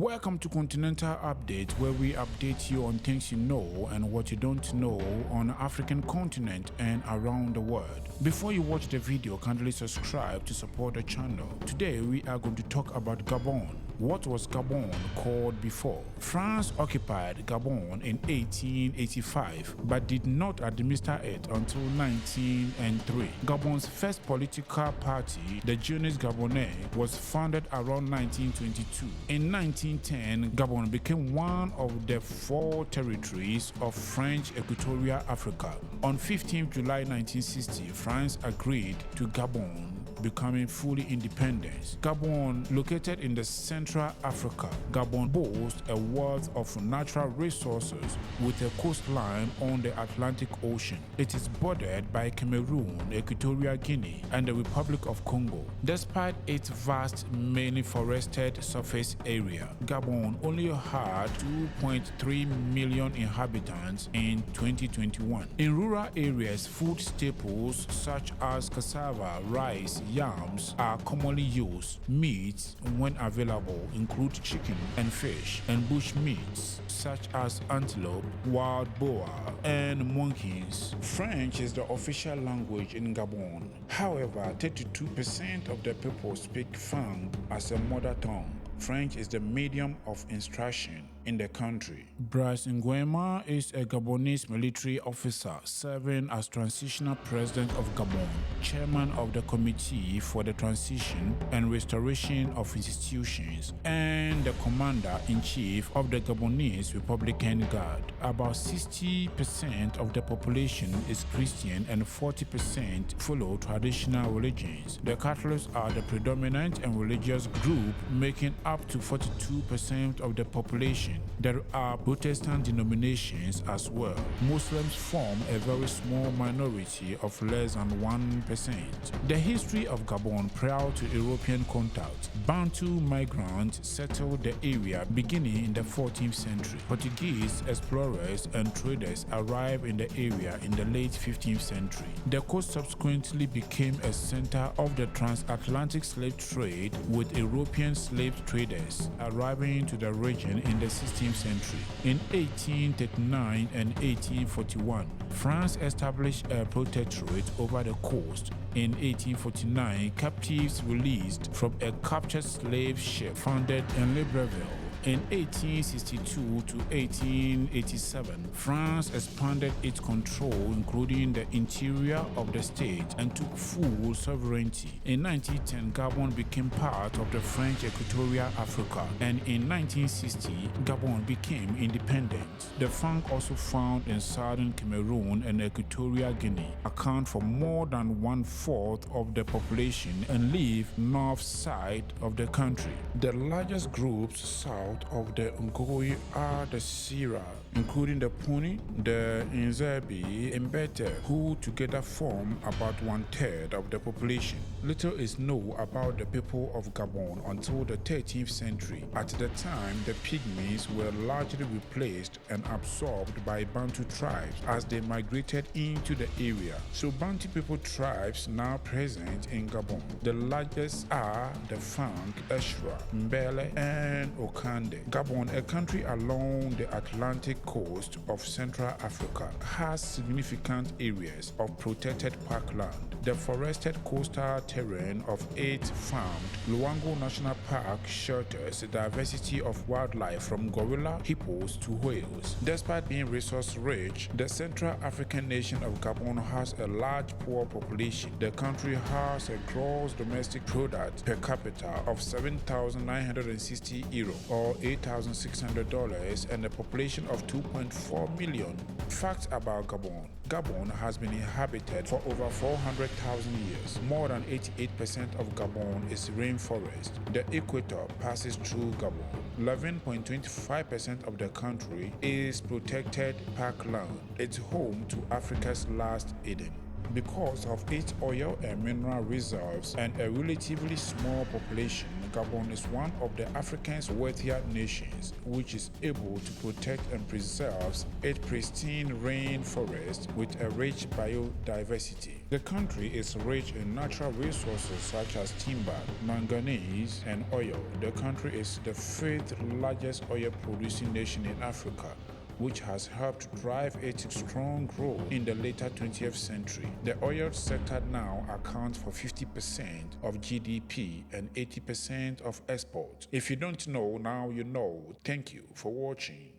Welcome to continentaL Update, where we update you on things you know and what you don't know on the African continent and around the world. Before you watch the video, kindly subscribe to support the channel. Today we are going to talk about Gabon. What was Gabon called before? France occupied Gabon in 1885 but did not administer it until 1903. Gabon's first political party, the Jeunesse Gabonais, was founded around 1922. In 1910, Gabon became one of the 4 territories of French Equatorial Africa. On 15 July 1960, France agreed to Gabon becoming fully independent. Gabon, located in the Central Africa, Gabon boasts a wealth of natural resources with a coastline on the Atlantic Ocean. It is bordered by Cameroon, Equatorial Guinea, and the Republic of Congo. Despite its vast, mainly forested surface area, Gabon only had 2.3 million inhabitants in 2021. In rural areas, food staples such as cassava, rice, yams are commonly used. Meats, when available, include chicken and fish, and bush meats such as antelope, wild boar, and monkeys. French is the official language in Gabon. However, 32% of the people speak Fang as a mother tongue. French is the medium of instruction in the country. Brice Nguema is a Gabonese military officer serving as transitional president of Gabon, chairman of the Committee for the Transition and Restoration of Institutions, and the commander-in-chief of the Gabonese Republican Guard. About 60% of the population is Christian and 40% follow traditional religions. The Catholics are the predominant and religious group, making up to 42% of the population. There are Protestant denominations as well. Muslims form a very small minority of less than 1%. The history of Gabon prior to European contact. Bantu migrants settled the area beginning in the 14th century. Portuguese explorers and traders arrived in the area in the late 15th century. The coast subsequently became a center of the transatlantic slave trade, with European slave traders arriving to the region in the 16th century. In 1839 and 1841, France established a protectorate over the coast. In 1849, captives released from a captured slave ship founded in Libreville. In 1862 to 1887, France expanded its control, including the interior of the state, and took full sovereignty. In 1910, Gabon became part of the French Equatorial Africa, and in 1960, Gabon became independent. The Fang, also found in southern Cameroon and Equatorial Guinea, account for more than 1/4 of the population and live north side of the country. The largest groups south of the Ngoi are the Sira, including the Puni, the Nzabi, and Bete, who together form about 1/3 of the population. Little is known about the people of Gabon until the 13th century. At the time, the Pygmies were largely replaced and absorbed by Bantu tribes as they migrated into the area. So Bantu people tribes now present in Gabon. The largest are the Fang, Eshra, Mbele, and Okande. Gabon, a country along the Atlantic coast of Central Africa, has significant areas of protected parkland. The forested coastal terrain of 8 farmed Luango National Park shelters a diversity of wildlife from gorilla, hippos to whales. Despite being resource-rich, the Central African nation of Gabon has a large poor population. The country has a gross domestic product per capita of €7,960 or $8,600 and a population of 2.4 million. Facts about Gabon. Gabon has been inhabited for over 400,000 years. More than 88% of Gabon is rainforest. The equator passes through Gabon. 11.25% of the country is protected parkland. It's home to Africa's last Eden. Because of its oil and mineral reserves and a relatively small population, Gabon is one of the Africa's wealthier nations, which is able to protect and preserve its pristine rainforest with a rich biodiversity. The country is rich in natural resources such as timber, manganese, and oil. The country is the fifth largest oil-producing nation in Africa, which has helped drive its strong growth in the later 20th century. The oil sector now accounts for 50% of GDP and 80% of exports. If you don't know, now you know. Thank you for watching.